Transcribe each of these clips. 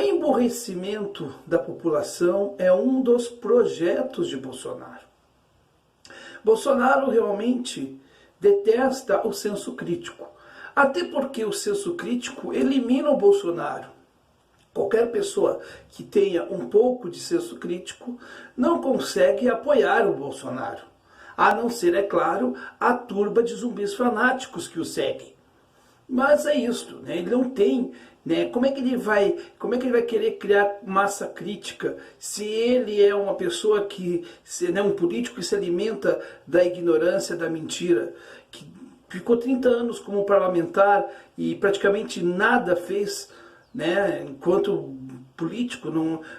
emburrecimento da população é um dos projetos de Bolsonaro. Bolsonaro realmente detesta o senso crítico, até porque o senso crítico elimina o Bolsonaro. Qualquer pessoa que tenha um pouco de senso crítico não consegue apoiar o Bolsonaro, a não ser, é claro, a turba de zumbis fanáticos que o seguem. Mas é isso, né? Ele não tem, né? Como é que ele vai querer criar massa crítica se ele é uma pessoa né, um político que se alimenta da ignorância, da mentira, que ficou 30 anos como parlamentar e praticamente nada fez, né? Enquanto político,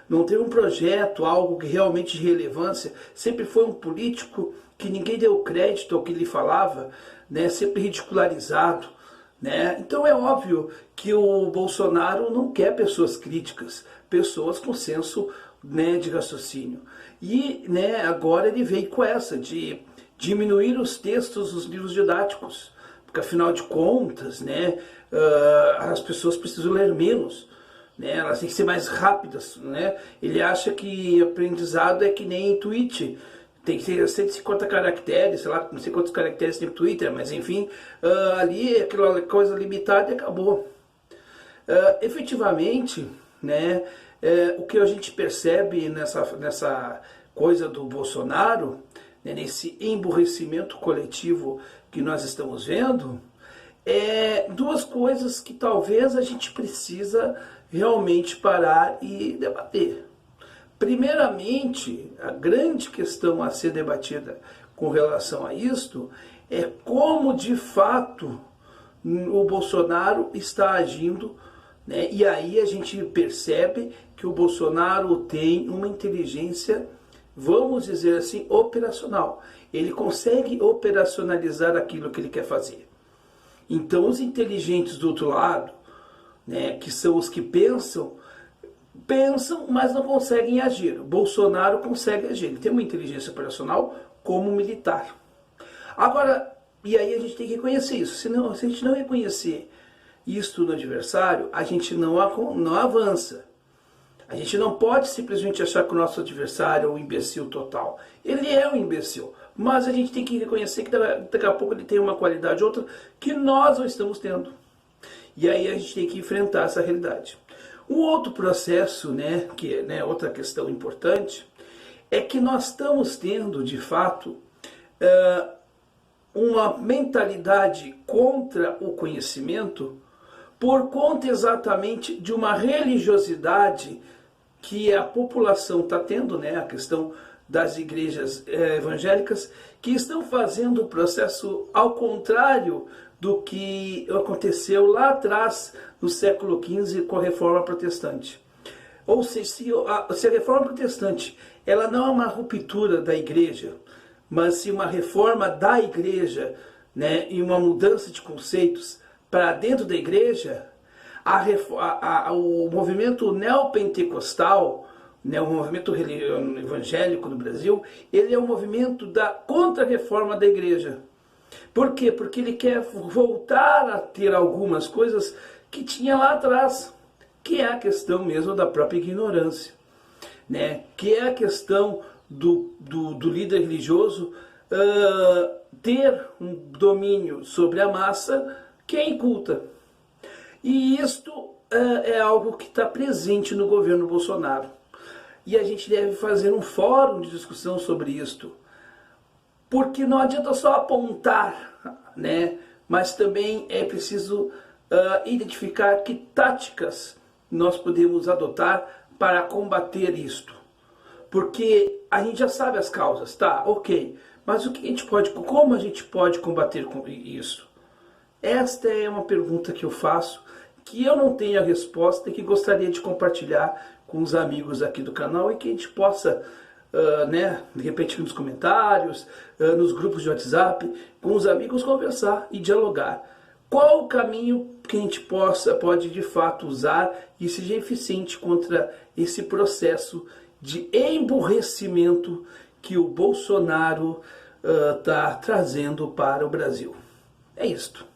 não teve um projeto, algo que realmente de relevância, sempre foi um político que ninguém deu crédito ao que ele falava, né? Sempre ridicularizado. Né? Então é óbvio que o Bolsonaro não quer pessoas críticas, pessoas com senso, né, de raciocínio. E, né, agora ele veio com essa de diminuir os textos dos livros didáticos, porque afinal de contas, né, as pessoas precisam ler menos, né, elas têm que ser mais rápidas. Né? Ele acha que aprendizado é que nem tweet. Tem que ter 150 caracteres, sei lá, não sei quantos caracteres tem no Twitter, mas enfim, ali aquela coisa limitada e acabou. Efetivamente, né, o que a gente percebe nessa coisa do Bolsonaro, né, nesse emburrecimento coletivo que nós estamos vendo, é duas coisas que talvez a gente precisa realmente parar e debater. Primeiramente, a grande questão a ser debatida com relação a isto é como de fato o Bolsonaro está agindo, né? E aí a gente percebe que o Bolsonaro tem uma inteligência, vamos dizer assim, operacional. Ele consegue operacionalizar aquilo que ele quer fazer. Então os inteligentes do outro lado, né, que são os que pensam, mas não conseguem agir. Bolsonaro consegue agir. Ele tem uma inteligência operacional como militar. Agora, e aí a gente tem que reconhecer isso. Se a gente não reconhecer isso no adversário, a gente não avança. A gente não pode simplesmente achar que o nosso adversário é um imbecil total. Ele é um imbecil. Mas a gente tem que reconhecer que daqui a pouco ele tem uma qualidade ou outra que nós não estamos tendo. E aí a gente tem que enfrentar essa realidade. Um outro processo, né, que é outra questão importante, é que nós estamos tendo, de fato, uma mentalidade contra o conhecimento por conta exatamente de uma religiosidade que a população está tendo, né, a questão das igrejas evangélicas, que estão fazendo o processo ao contrário do que aconteceu lá atrás, no século XV, com a Reforma Protestante. Ou seja, se a Reforma Protestante ela não é uma ruptura da igreja, mas sim uma reforma da igreja, né, e uma mudança de conceitos para dentro da igreja, o movimento neopentecostal, né, o movimento evangélico no Brasil, ele é um movimento da contra-reforma da igreja. Por quê? Porque ele quer voltar a ter algumas coisas que tinha lá atrás, que é a questão mesmo da própria ignorância, né? Que é a questão do líder religioso ter um domínio sobre a massa que é inculta. E isto é algo que está presente no governo Bolsonaro. E a gente deve fazer um fórum de discussão sobre isto. Porque não adianta só apontar, né? Mas também é preciso identificar que táticas nós podemos adotar para combater isto. Porque a gente já sabe as causas, tá? Ok. Mas como a gente pode combater isso? Esta é uma pergunta que eu faço, que eu não tenho a resposta e que gostaria de compartilhar com os amigos aqui do canal e que a gente possa, né, de repente nos comentários, nos grupos de WhatsApp, com os amigos conversar e dialogar. Qual o caminho que a gente pode de fato usar e seja eficiente contra esse processo de emburrecimento que o Bolsonaro está trazendo para o Brasil? É isto.